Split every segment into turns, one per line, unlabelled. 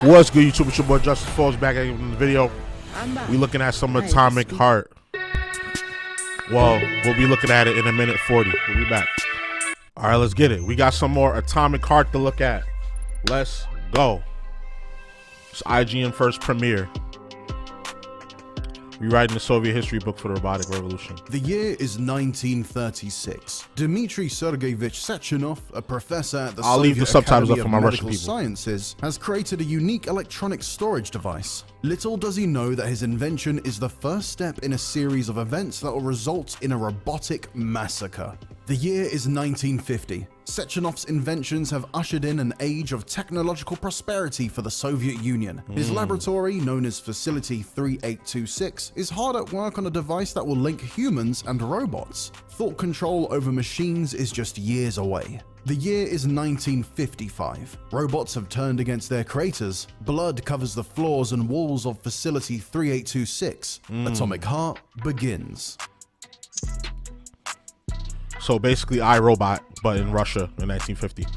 What's good, YouTube? It's your boy JusticeXFalls back at you in the video. We looking at some Atomic Heart. Well, we'll be looking at it in a minute 40. We'll be back. All right, let's get it. We got some more Atomic Heart to look at. Let's go. It's IGN first premiere. Rewriting the Soviet history book for the robotic revolution.
The year is 1936. Dmitry Sergeyevich Sechenov, a professor at the Soviet Academy of Medical Sciences, has created a unique electronic storage device. Little does he know that his invention is the first step in a series of events that will result in a robotic massacre. The year is 1950. Sechenov's inventions have ushered in an age of technological prosperity for the Soviet Union. His laboratory, known as Facility 3826, is hard at work on a device that will link humans and robots. Thought control over machines is just years away. The year is 1955. Robots have turned against their creators. Blood covers the floors and walls of Facility 3826. Atomic Heart begins.
So basically iRobot, but in Russia in 1950.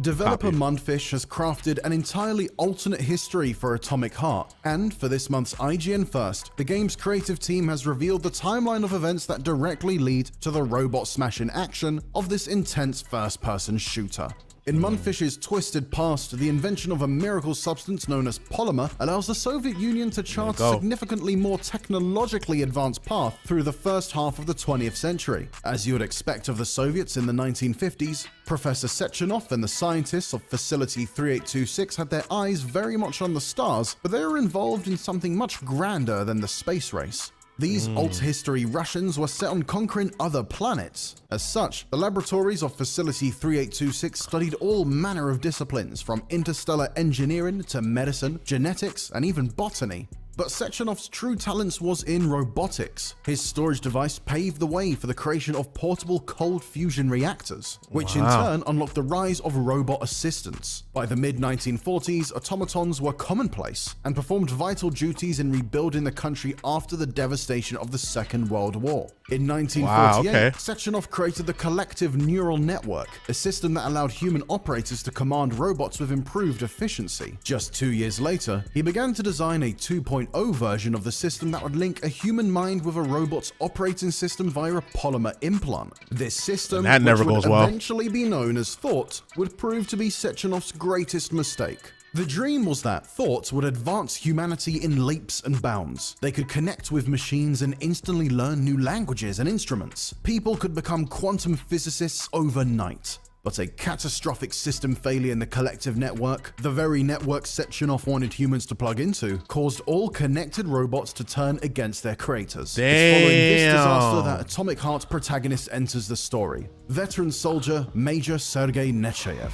Developer Mundfish has crafted an entirely alternate history for Atomic Heart, and for this month's IGN First, the game's creative team has revealed the timeline of events that directly lead to the robot smashing action of this intense first-person shooter. In Mundfish's twisted past, the invention of a miracle substance known as polymer allows the Soviet Union to chart a significantly more technologically advanced path through the first half of the 20th century. As you would expect of the Soviets in the 1950s, Professor Sechenov and the scientists of Facility 3826 had their eyes very much on the stars, but they were involved in something much grander than the space race. These alt-history Russians were set on conquering other planets. As such, the laboratories of Facility 3826 studied all manner of disciplines, from interstellar engineering to medicine, genetics, and even botany. But Sechenov's true talents was in robotics. His storage device paved the way for the creation of portable cold fusion reactors, which in turn unlocked the rise of robot assistants. By the mid-1940s, automatons were commonplace and performed vital duties in rebuilding the country after the devastation of the Second World War. In 1948, Sechenov created the Collective Neural Network, a system that allowed human operators to command robots with improved efficiency. Just 2 years later, he began to design a 2.0 version of the system that would link a human mind with a robot's operating system via a polymer implant. This system, which would eventually be known as Thought, would prove to be Sechenov's greatest mistake. The dream was that Thought would advance humanity in leaps and bounds. They could connect with machines and instantly learn new languages and instruments. People could become quantum physicists overnight. But a catastrophic system failure in the collective network, the very network Sechenov wanted humans to plug into, caused all connected robots to turn against their creators. It's following this disaster that Atomic Heart's protagonist enters the story. Veteran soldier Major Sergei Nechayev.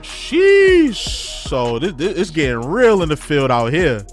Sheesh. So it's getting real in the field out here.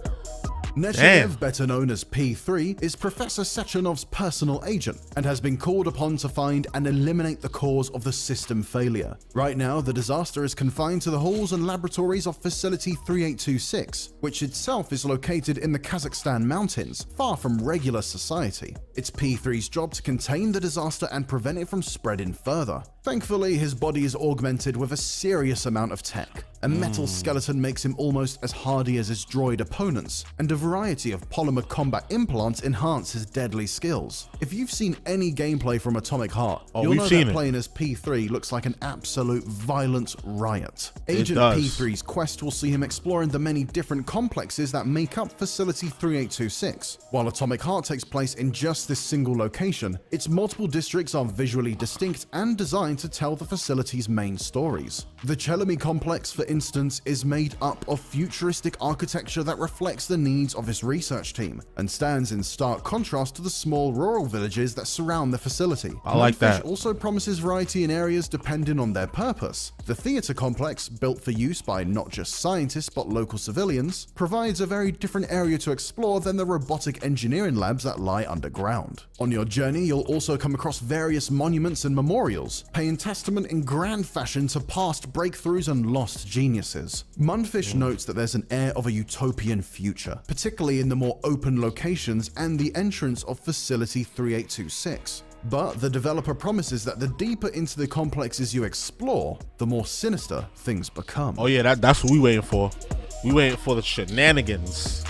Nechayev, better known as P3, is Professor Sechenov's personal agent and has been called upon to find and eliminate the cause of the system failure. Right now, the disaster is confined to the halls and laboratories of Facility 3826, which itself is located in the Kazakhstan mountains, far from regular society. It's P3's job to contain the disaster and prevent it from spreading further. Thankfully, his body is augmented with a serious amount of tech. A metal skeleton makes him almost as hardy as his droid opponents, and a variety of polymer combat implants enhance his deadly skills. If you've seen any gameplay from Atomic Heart, you'll know that playing as P3 looks like an absolute violent riot. Agent P3's quest will see him exploring the many different complexes that make up Facility 3826. While Atomic Heart takes place in just this single location, its multiple districts are visually distinct and designed to tell the facility's main stories. The Chelmy complex, for instance, is made up of futuristic architecture that reflects the needs of its research team and stands in stark contrast to the small rural villages that surround the facility.
I like that.
Mundfish also promises variety in areas depending on their purpose. The theater complex, built for use by not just scientists but local civilians, provides a very different area to explore than the robotic engineering labs that lie underground. On your journey, you'll also come across various monuments and memorials, paying testament in grand fashion to past breakthroughs and lost geniuses. Mundfish notes that there's an air of a utopian future, particularly in the more open locations and the entrance of Facility 3826. But the developer promises that the deeper into the complexes you explore, the more sinister things become.
Oh yeah, that's what we waiting for. We waiting for the shenanigans.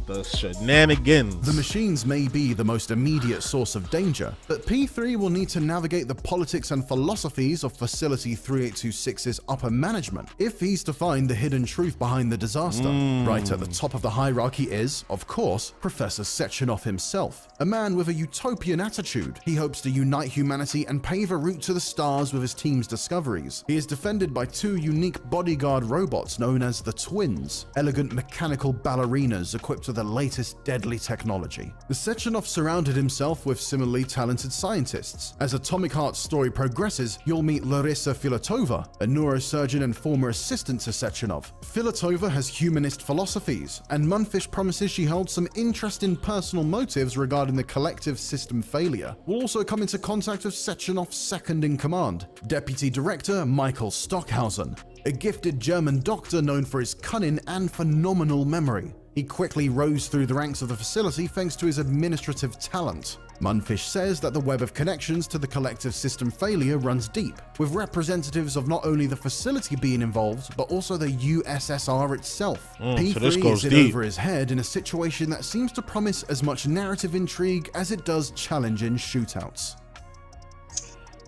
The shenanigans.
The machines may be the most immediate source of danger, but P3 will need to navigate the politics and philosophies of Facility 3826's upper management if he's to find the hidden truth behind the disaster. Right at the top of the hierarchy is, of course, Professor Sechenov himself, a man with a utopian attitude. He hopes to unite humanity and pave a route to the stars with his team's discoveries. He is defended by two unique bodyguard robots known as the Twins, elegant mechanical ballerinas equipped with the latest deadly technology. The Sechenov surrounded himself with similarly talented scientists. As Atomic Heart's story progresses, you'll meet Larissa Filatova, a neurosurgeon and former assistant to Sechenov. Filatova has humanist philosophies, and Mundfish promises she holds some interesting personal motives regarding the collective system failure. We'll also come into contact with Sechenov's second-in-command, Deputy Director Michael Stockhausen, a gifted German doctor known for his cunning and phenomenal memory. He quickly rose through the ranks of the facility thanks to his administrative talent. Mundfish says that the web of connections to the collective system failure runs deep, with representatives of not only the facility being involved, but also the USSR itself. P3 is in over his head in a situation that seems to promise as much narrative intrigue as it does challenging shootouts.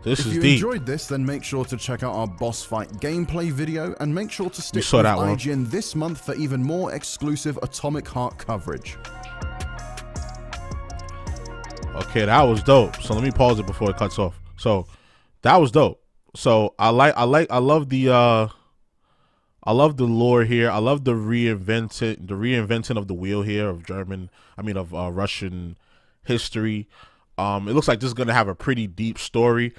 If you enjoyed this, then make sure to check out our boss fight gameplay video, and make sure to stick with IGN this month for even more exclusive Atomic Heart coverage.
Okay, that was dope. So let me pause it before it cuts off. So that was dope. So I love the lore here. I love the reinventing of the wheel here of Russian history. It looks like this is gonna have a pretty deep story.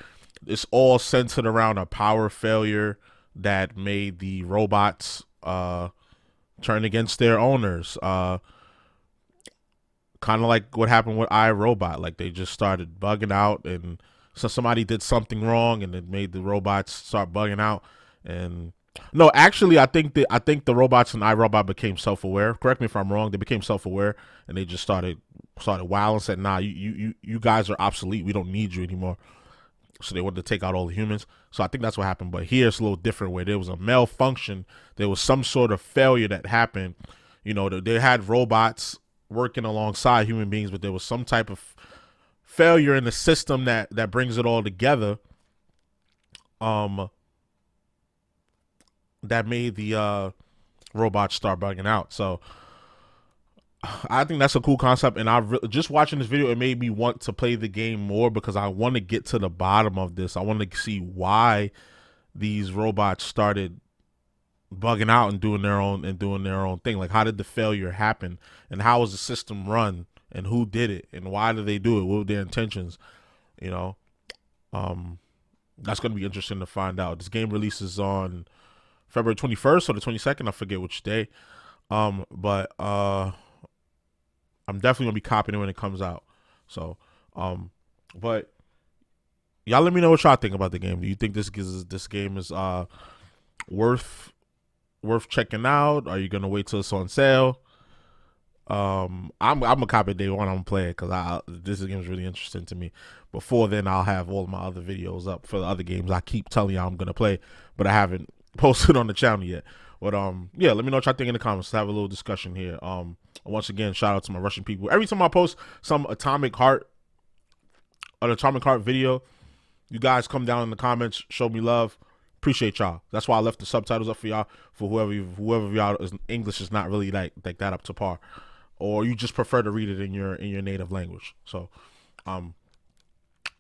It's all centered around a power failure that made the robots turn against their owners. Kind of like what happened with iRobot. Like they just started bugging out, and so somebody did something wrong, and it made the robots start bugging out. And no, actually, I think the robots in iRobot became self-aware. Correct me if I'm wrong. They became self-aware, and they just started wilding and said, "Nah, you guys are obsolete. We don't need you anymore." So they wanted to take out all the humans. So I think that's what happened. But here it's a little different, where there was a malfunction. There was some sort of failure that happened. You know, they had robots working alongside human beings, but there was some type of failure in the system that brings it all together. That made the robots start bugging out. So I think that's a cool concept, and just watching this video, it made me want to play the game more, because I want to get to the bottom of this. I want to see why these robots started bugging out and doing their own thing. Like, how did the failure happen, and how was the system run, and who did it, and why did they do it? What were their intentions? You know, that's going to be interesting to find out. This game releases on February 21st or the 22nd. I forget which day. But I'm definitely gonna be copying it when it comes out. So, but y'all let me know what y'all think about the game. Do you think this game is worth checking out? Are you gonna wait till it's on sale? I'm gonna copy it day one. I'm gonna play it because this game is really interesting to me. Before then, I'll have all of my other videos up for the other games I keep telling y'all I'm gonna play, but I haven't posted on the channel yet. But yeah, let me know what y'all think in the comments. Let's have a little discussion here. Once again, shout out to my Russian people. Every time I post an Atomic Heart video, you guys come down in the comments, show me love. Appreciate y'all. That's why I left the subtitles up for y'all, for whoever y'all English is not really like that up to par, or you just prefer to read it in your native language. So, but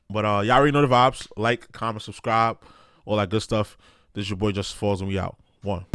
y'all already know the vibes. Like, comment, subscribe, all that good stuff. This is your boy JusticeXFalls, and we out. One.